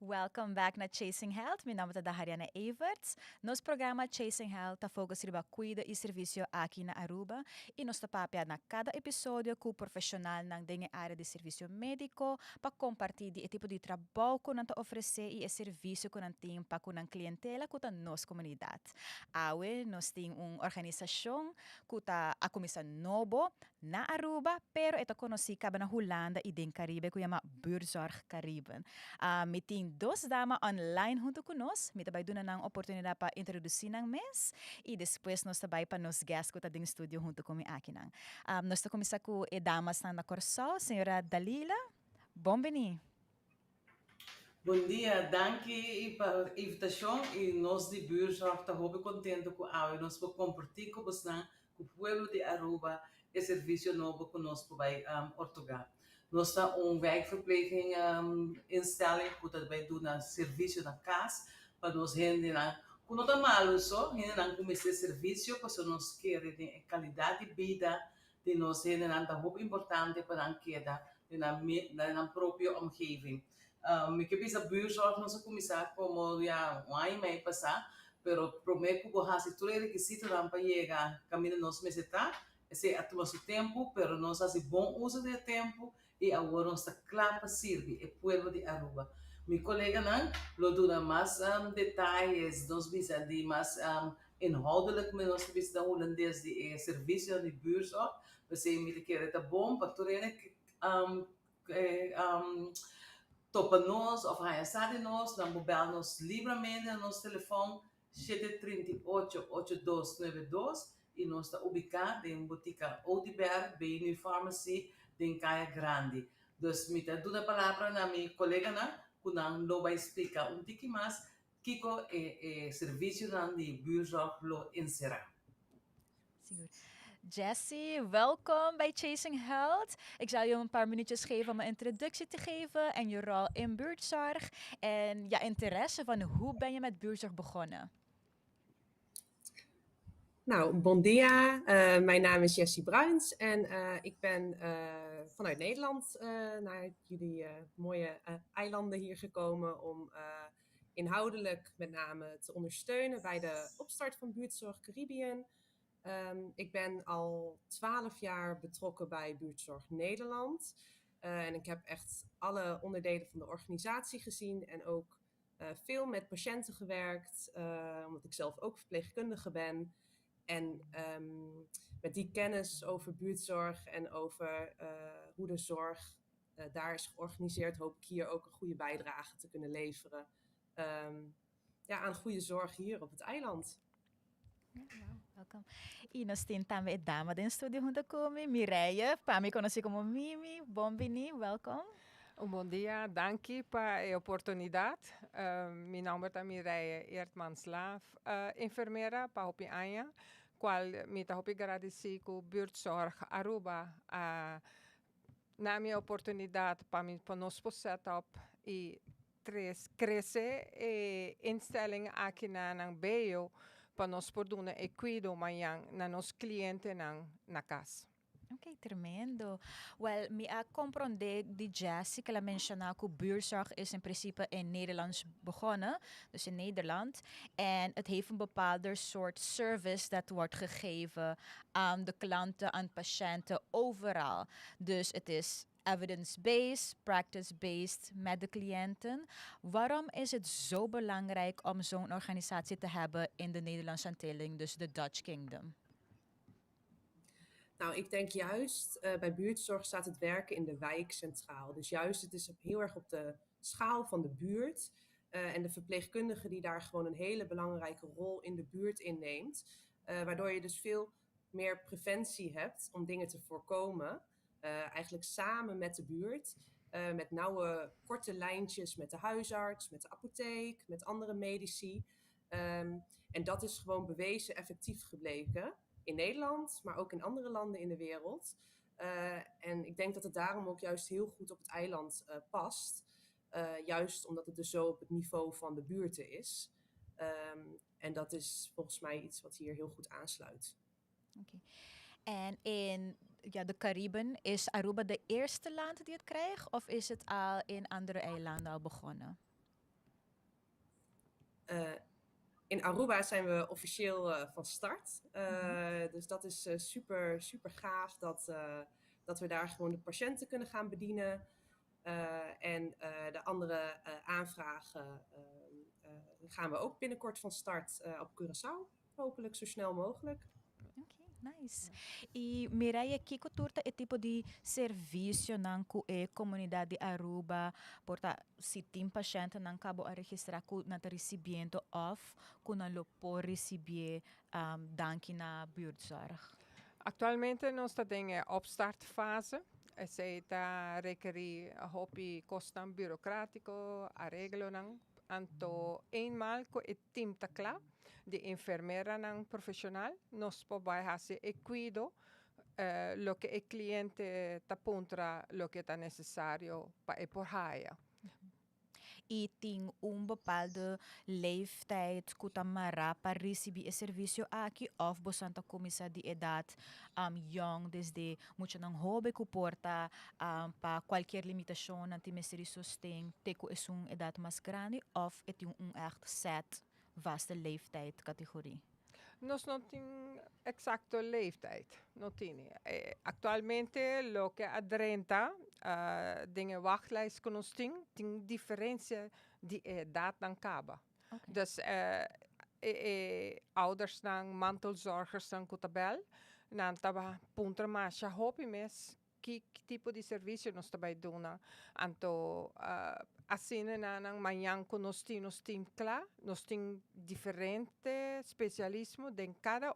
Welcome back na Chasing Health. Meu nome é Dahariana Everts. Nosso programa Chasing Health está focado sobre cuida e serviço aqui na Aruba. E nós estamos na cada episódio com o profissional na área de serviço médico para compartilhar o tipo de trabalho que nós oferecer e o serviço que nós temos para a clientela que está na nossa comunidade. Awe, nós temos uma organização que está a começar novo na Aruba, pero ito conhecida na Holanda e no Caribe que chama Buurzorg Caribe. Me tem duas damas online junto conosco. Me também dando uma oportunidade para introduzir ng mes e depois nós também para nos guests que estão no estúdio junto comigo aqui. Nós estamos começar com a dama na Corsol, senhora Dalila. Bom venir. Bom dia, danke pela invitação e nós de Buurzorg estamos muito contentes com a nós podemos compartilhar com você, com o povo de Aruba, o serviço novo que nós podemos Portugal. Nós temos wijkverpleging instelling, que também dá serviço na casa, para nós render quando está mal, só render com esse serviço, porque nós queremos qualidade de vida, de nós render é muito importante para nós quedar na própria omgeving. Ik heb eens buurzorg nog comissário como já um ano e meio passar, pero prometo que vou fazer todo requisito para chegar caminho nós meseta, esse atoma seu tempo, pero nós faz bom uso do tempo e agora nós está claro para servir o povo de Aruba. Meu colega não, lo dura mais detalhes, nós visa de mais inhoudelijk, mas nós visa da holandês de serviço de buurzorg, você me quer é bom para todo topa nós, of hij staat in ons, dan bel nos livremente no nosso telefone 738-8292 e nós está ubicado em Botica Oudberg, BNU Pharmacy, em Caia Grande. Dus, me dá uma palavra na minha colega, que não vai explicar pouquinho mais, que é serviço de buurzorg lo inserar. Seguro. Jessie, welkom bij Chasing Health. Ik zal je een paar minuutjes geven om een introductie te geven en je rol in buurtzorg. En je interesse van hoe ben je met buurtzorg begonnen? Nou, bon dia. Mijn naam is Jessie Bruins en ik ben vanuit Nederland naar jullie mooie eilanden hier gekomen om inhoudelijk met name te ondersteunen bij de opstart van Buurtzorg Caribbean. Ik ben al 12 jaar betrokken bij Buurtzorg Nederland en ik heb echt alle onderdelen van de organisatie gezien en ook veel met patiënten gewerkt, omdat ik zelf ook verpleegkundige ben. En met die kennis over buurtzorg en over hoe de zorg daar is georganiseerd, hoop ik hier ook een goede bijdrage te kunnen leveren aan goede zorg hier op het eiland. Welkom. E nós temos também a dama do estúdio junto comigo, Mireia, para me conhecer como Mimi. Bom venir, welkom. Bom dia, danke pela oportunidade. Meu nome é Mireia Eertman-Slaaf, enfermeira para Hopi Anja, qual me está agradecer com Buurtzorg Aruba na minha oportunidade para nós setup e crescer e instelling aqui na BEO para nós poder cuidar mais na nos clientes na casa. Ok, tremendo. Well, me a compreender de Jessie que ela mencionou que buurzorg is in principe in Nederlands begonnen, dus in Nederland. En het heeft een bepaalde soort service dat wordt gegeven aan de klanten, aan patiënten, overal. Dus het is evidence-based, practice-based met de cliënten. Waarom is het zo belangrijk om zo'n organisatie te hebben in de Nederlandse Antillen, dus de Dutch Kingdom? Nou, ik denk juist bij buurtzorg staat het werken in de wijk centraal. Dus juist, het is heel erg op de schaal van de buurt. En de verpleegkundige die daar gewoon een hele belangrijke rol in de buurt inneemt. Waardoor je dus veel meer preventie hebt om dingen te voorkomen. Eigenlijk samen met de buurt. Met nauwe, korte lijntjes met de huisarts, met de apotheek, met andere medici. En dat is gewoon bewezen effectief gebleken. In Nederland, maar ook in andere landen in de wereld. En ik denk dat het daarom ook juist heel goed op het eiland past. Juist omdat het dus zo op het niveau van de buurten is. En dat is volgens mij iets wat hier heel goed aansluit. Okay. En in de Cariben, is Aruba de eerste land die het krijgt? Of is het al in andere eilanden al begonnen? In Aruba zijn we officieel van start. Dus dat is super, super gaaf dat we daar gewoon de patiënten kunnen gaan bedienen. En de andere aanvragen gaan we ook binnenkort van start op Curaçao. Hopelijk zo snel mogelijk. Ok, nice. E Mireia, que turta é tipo de serviço na comunidade de Aruba, porta se tem paciente não acabou a registrar com na recebimento of, com não lo por receber dank na buurtzorg. Actualmente nós estamos em opstartfase. Esse está requerir a hobby kosten burocrático, arreglo não. Anto eenmaal ko het team ta klaar, de enfermera não profissional, nós podemos fazer cuido lo que o cliente ta puntra, lo que está necessário para e por haia. E tem bepaalde leeftijd kutamara para receber esse serviço aqui of bosanta comissa de idade young desde muito não hobby que porta para qualquer limitação na time se sustém teco é idade mais grande of é echt set vaste leeftijd categorie. Nós não temos exacto leeftijd. Não tem. Actualmente, lo que a 30 dingen wachtlijst que nós temos, tem diferença de idade na caba. Okay. Dus ouders dan mantelzorgers dan kutabel, dan taba punter mas ja hobby mes que tipo de serviço nós também dona. Anto assim na manhã que nós temos claro, nós temos diferente especialismo de cada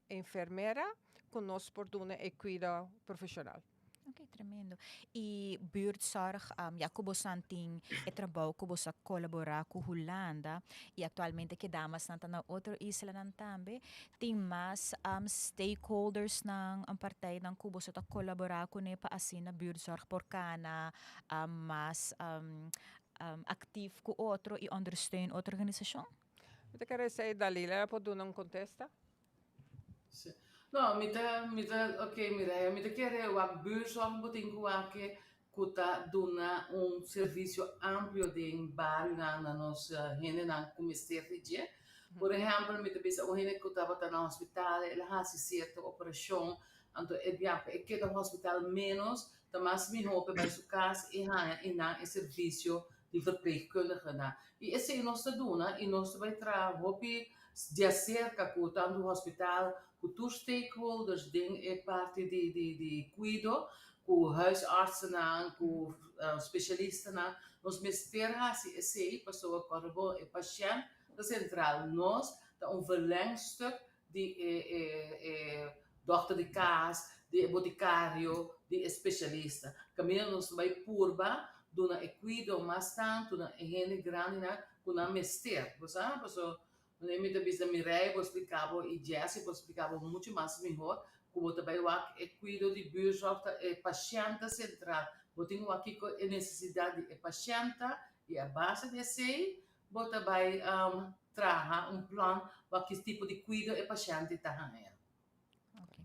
enfermeira que nós por dona e cuida profissional. Ok, tremendo. E buurtzorg, Jacobo Santin, é trabalho que você colaborar com a Holanda e atualmente que damas na outra isla também tem mais stakeholders na partij dan que você colaborar com ele para assim na buurtzorg por cana mais actief com outro e ondersteun outra organisação. Você quer dizer Dalila pode dar um contesta? Sim. No, ok, Mireia, me quer o buurtzorg botinho que kuta dona serviço amplo de bairro na nossa rede na comistério. Por exemplo, me pensa o rede que estava no hospital, ela faz certa operação, então é que o hospital menos, mas me roupa para sua casa e na serviço de verpleegkundige na. E esse é nossa dona, e nós vai trabalhar de acerca com tanto o hospital, com os stakeholders, é parte de cuido, com huisartsen, com specialisten, nós mestermos esse pessoa corbo e paciënt, de centraal nós, dat verlengstuk de dokter de kaas, de boticario, de specialista. Caminho nós vai purba, dona e cuido mais tanto, na gente grande, com a mester, sabe? Quando eu me disse a Mireia, eu explicava, e Jessie, eu explicava muito mais melhor, como também eu cuido de buurtzorg, é paciente central. Eu tenho aqui a necessidade de paciente, e a base desse, eu também traga plano para que tipo de cuido é paciente está. Ok.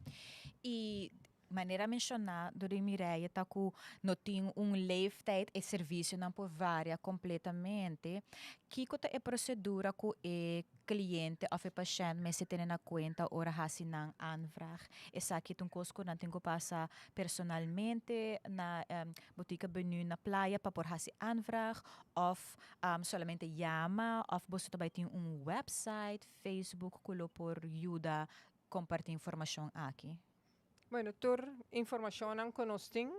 E maneira mencionar do Mireia tá que não tem leeftijd e serviço não por varia completamente. Que é a procedura que o cliente ou o paciente me se tem na conta ora hasi nang aanvraag. Essa aqui tem coisa que não tem que passar personalmente na botica menu na playa para por hasi aanvraag ou solamente llama ou você também tem website, Facebook que por ajuda compartilhar informação aqui. Bueno, tur informação que nós temos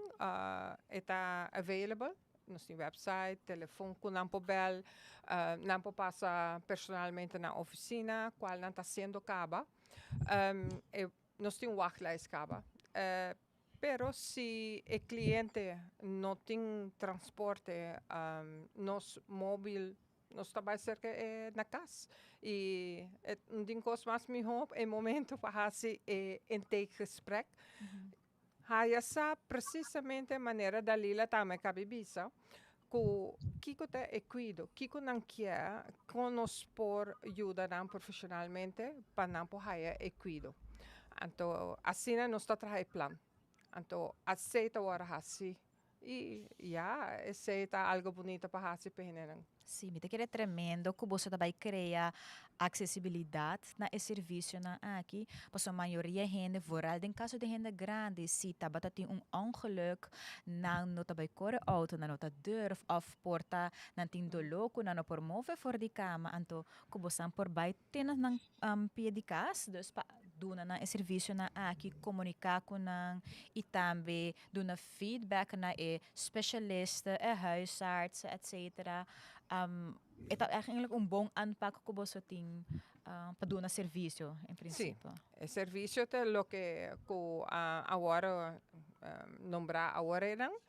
está available. Nós temos website, telefone, que não pode bel, não pode passar personalmente na oficina, qual não está sendo caba. Nós temos wachtlijst caba. Pero se o cliente não tem transporte, nós móvel, nós trabalhamos cerca na casa. E um coisa mais melhor é o momento para fazer gesprek. Hij sabe precisamente a maneira da Lila também cabibisa, que te é cuido, que não quer conosco por ajudar profissionalmente para não poder é cuido. Então, assim nós está trabalhando plan. Então, aceita o assim E esse está algo bonito para fazer para Sim, me que é tremendo que você também cria acessibilidade na esse serviço na aqui, para a maioria gente, vooral em caso de gente grande, se tabata tem ongeluk, não também corre auto, não tá durf of porta, não tem doloco, não promove for de cama, anto que você por bij tenas nang pia de casa, dus pa duna na esse serviço na aqui comunicar com nang e também duna feedback na specialisten, huisarts, etc. Het is eigenlijk een bom aanpak que você tem para dar serviço, em Sim, princípio. o serviço é o que agora nombrar agora eram.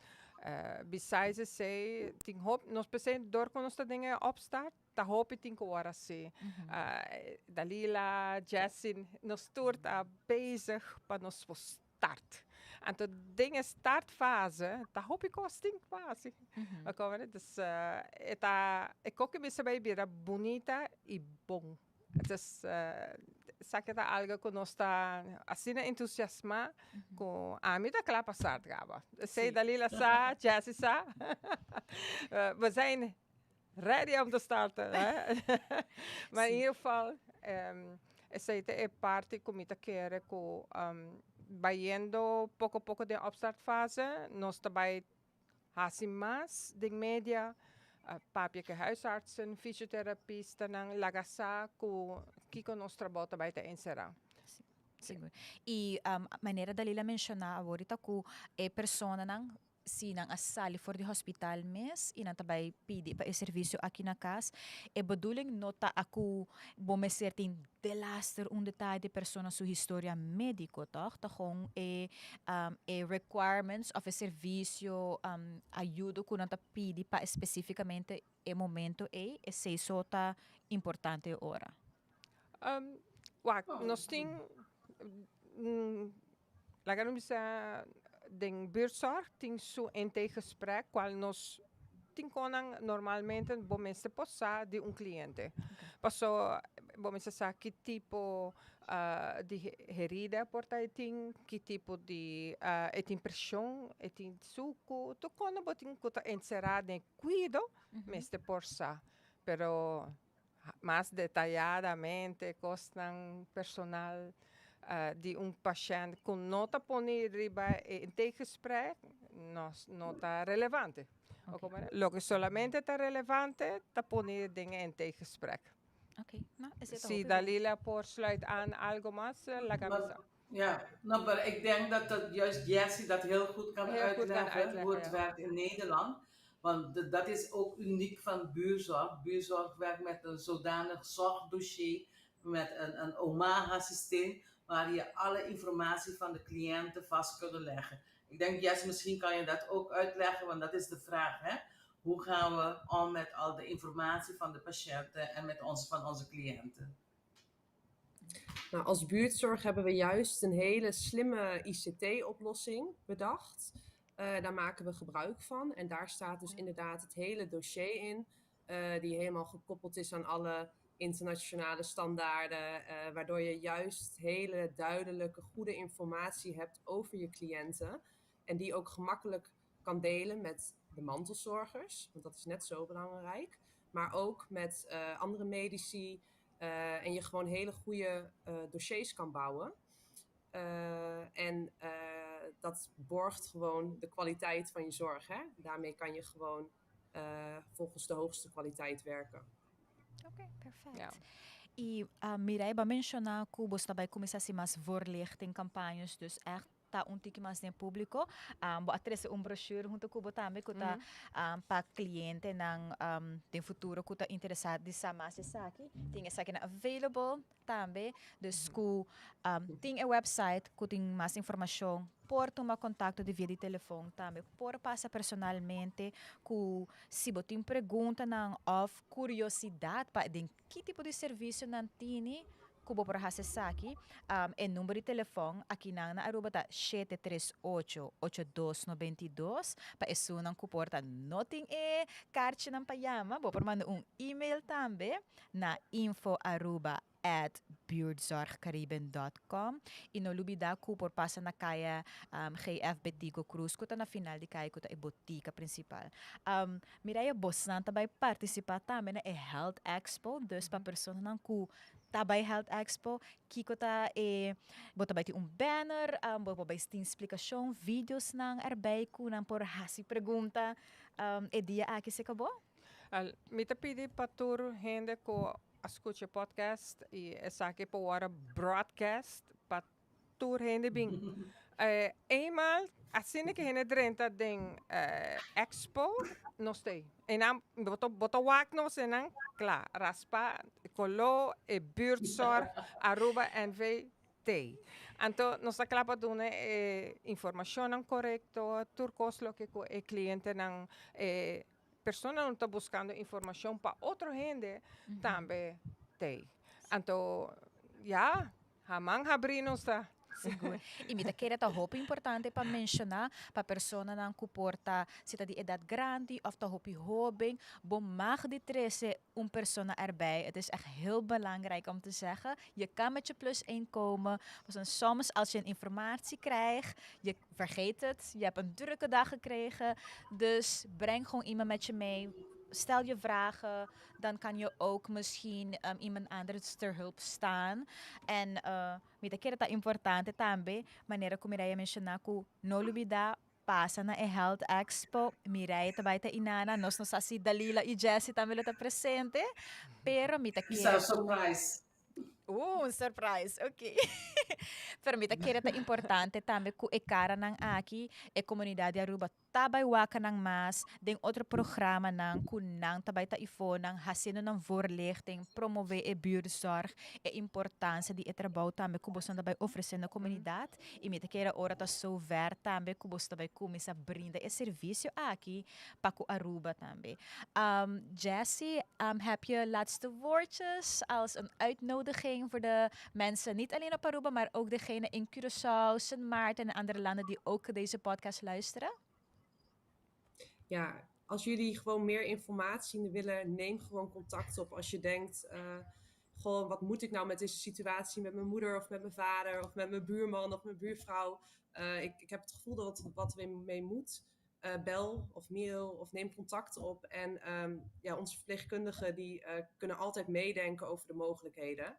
Besides esse, tem hoop, nós pensamos door com nossa dingen opstart, ta hoop ik tien hora se. Dalila, Jessin, nós toert bezig para nós start. En de dingen startfase, ta hoop ik ook stink fase. Dus ik ook een beetje bij bira bonita e bom. Dus sabe que algo que nós está assim entusiasma com a mim da claro passar gaba. Sei Dalila sa, Jessie sa. We zijn ready om te starten. Maar in ieder geval, essa é parte como te quer com vaindo pouco a pouco de opstartfase, nós também fazemos mais de media. Papje que huisartsen, fysiotherapeuten, en lagasa, kiko nos trabalho também te inserar. Siguro. E maneira Dalila mencionar agora ku persona nang sinang asali for the hospital mes e nang tabay pidi pa serviço aqui na casa e bedoeling nota aku bomesertin delaster detalhe de persona su história médico toch gewoon requirements of a serviço ajuda ku nang pidi pa especificamente e momento e sei sota importante ora. Nós temos den buurtzorg tem su gesprek qual nos tinconan normalmente bomesse possa de cliente. Passo bomesse sa que tipo de herida porta etin, que tipo de impressão, etin suco, tu quando botin kuta encerrada em cuido, meste porsa, pero mais detalladamente costan personal de paciente com nota poner riba em gesprek, nota relevante. Okay. Lo que solamente está relevante, está poner dingen in gesprek. Okay. Nou, Si Dalila por sluit aan algo más, la camisa. Ja, maar ik denk dat juist Jessie dat heel goed kan uitleggen hoe het werkt in Nederland. Want dat is ook uniek van buurzorg. Buurzorg werkt met een zodanig zorgdossier, met een OMAGA-systeem, waar je alle informatie van de cliënten vast kunt leggen. Ik denk, Jess, misschien kan je dat ook uitleggen, want dat is de vraag. Hè? Hoe gaan we om met al de informatie van de patiënten en van onze cliënten? Nou, als buurtzorg hebben we juist een hele slimme ICT-oplossing bedacht. Daar maken we gebruik van. En daar staat dus inderdaad het hele dossier in, die helemaal gekoppeld is aan alle internationale standaarden, waardoor je juist hele duidelijke, goede informatie hebt over je cliënten. En die ook gemakkelijk kan delen met de mantelzorgers, want dat is net zo belangrijk. Maar ook met andere medici. En je gewoon hele goede dossiers kan bouwen. En dat borgt gewoon de kwaliteit van je zorg. Hè? Daarmee kan je gewoon volgens de hoogste kwaliteit werken. Oké, perfect. Ja. E Mireille vai mencionar que você vai começar a mais voorlichting campagnes, dus echt un tiki mais de público, atrese brochure junto com também que tá para cliente nang tem futuro que tá interessado de mais aqui, tem essa aqui available também, dus que tem a website que tem mais informação, por tomar contato de via de telefone também, por passar personalmente, que se você tem pergunta nang of curiosidade para de que tipo de serviço não tem Kubo para acessar aqui, o número de telefone aqui na Aruba tá 738-8292, para isso não comporta nothing carta não payama, vou mandar e-mail também na info@ at buurtzorgcariben.com. E no lubida ku por passa na kaya GF Betigo Cruz kuta na final di kaya kuta e botica principal. Mireia Bosnan tabay participar também na Health Expo, dus pa persona nan ku tabay Health Expo, kiko ta bota vai ter banner, bota vai ter explicação, vídeos nang erbij ku nang por hasi pergunta, dia aqui se acabou? Me te pedi para tur gente ko escuche podcast e essa aqui para hora broadcast para tur gente bem. Eenmaal, assim que gente drenta den expo, não sei. E não, boto wak no se não, klaar. Raspa, colo, buurtzorg, @nvt. Então, nós está claro para dar informação correta, turcos lo que o cliente não persona não está buscando informação para outra gente também tem. Então, já, hamang habrino está. Seguro. E me queria tá roupa importante para mencionar para persona não que porta se tá de idade grande of tá roupa jovem, bom mag de trece persona erbij. Het is echt heel belangrijk om te zeggen. Je kan met je plus 1 komen. Soms als je een informatie krijgt, je vergeet het. Je hebt een drukke dag gekregen. Dus breng gewoon iemand met je mee. Stel je vragen, dan kan je ook misschien iemand anders ter hulp staan. En met que é importante também, maneira como Mireia mencionar que no lubida passa na Health Expo, Mireia também tá inana, nós não assim Dalila e Jessie também está presente, pero me Isso é um surprise. Um surprise, ok. Pero me queria tá importante também que e cara nang aqui, e comunidade Aruba tabay waka nang mas, den outro programa nang kunang tabay ta ifo nang hasino nang voorlichting, promover e buurtzorg, e importância de trabalho também que você tabay oferecer na comunidade, e me queira ora tá so ver também que você tabay começar brinda e serviço aqui para ku Aruba também. Jessie, heb je laatste woordjes als een uitnodiging voor de mensen, niet alleen op Aruba, maar ook degene in Curaçao, Sint Maarten en andere landen die ook deze podcast luisteren? Ja, als jullie gewoon meer informatie willen, neem gewoon contact op. Als je denkt, goh, wat moet ik nou met deze situatie met mijn moeder of met mijn vader of met mijn buurman of mijn buurvrouw. Ik heb het gevoel dat wat we mee moet. Bel of mail of neem contact op. En onze verpleegkundigen die kunnen altijd meedenken over de mogelijkheden.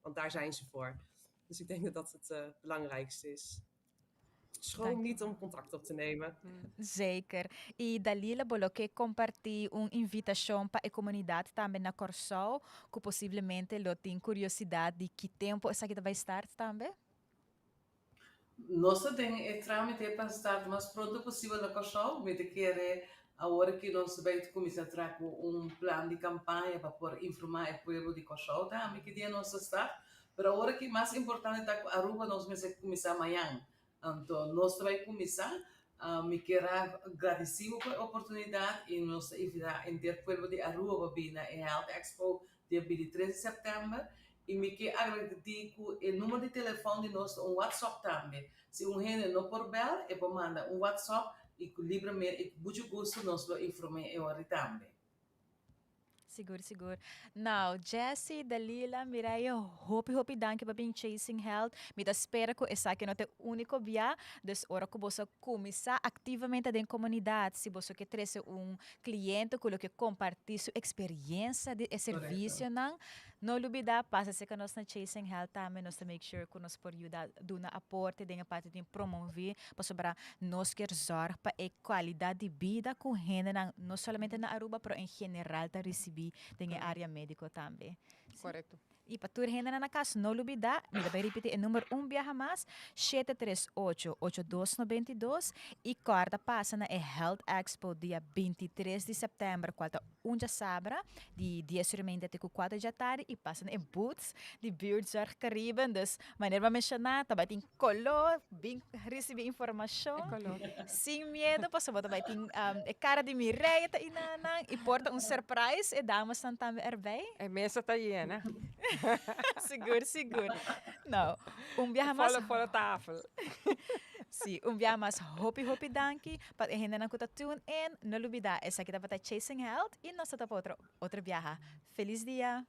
Want daar zijn ze voor. Dus ik denk dat dat het belangrijkste is. Schroom niet om contact op te nemen. Zeker. E Dalila Boloque compartilhar invitação para a comunidade também na Curaçao, que possivelmente lo tem curiosidade de que tempo essa aqui vai estar também? Nós temos trâmite para estar o mais pronto possível na Curaçao, mas querer agora que nós vamos começar a trazer plano de campanha para poder informar o povo de Curaçao também que dia nós estar. Mas agora que mais importante é que Aruba nós vamos começar amanhã. Então, nós vamos começar. Me quero agradecer pela oportunidade e nós invitar o povo de Aruba para vir na Health Expo dia 23 de setembro. E me quero agradecer o número de telefone de nós, WhatsApp também. Se gente não por bel, é para mandar WhatsApp e livremente, e muito gosto nós vamos informar agora também. Seguro. Nou, Jessie, Dalila, Mireia, hope danke para Chasing Health. Me espera que essa aqui não é o único via, dus ora que você começar ativamente dentro da comunidade, se você quer trazer cliente que compartilha sua experiência de serviço, não lubida, passa-se que nós na Chasing Health também, nós make sure que nós podemos dar um aporte, de parte de promover, para sobrar nós quer zorg para a qualidade de vida com gente, não somente na Aruba, mas em geral, para receber tem a área médica também. Correto. E para toda gente na casa, não lubida, me vai repetir o número viaja mais, 738-8292 e quarta passa na Health Expo dia 23 de setembro, quarta sabra, de 10h até 4 da tarde e passa na Boots de Buurtzorg Cariben, dus maneira para mencionar, também tem color, bem receber informação, sem medo, para saber também tem cara de Mireia tá inanang e porta surprise e damas também erbij. A mesa está llena. Seguro. Não, viaja mais... Volle tafel. Sim, viaja mais hopi danke. Para a gente não kuta tune in, não lubida. Essa aqui tá para Chasing Health e nós tá para outra viaja. Feliz dia!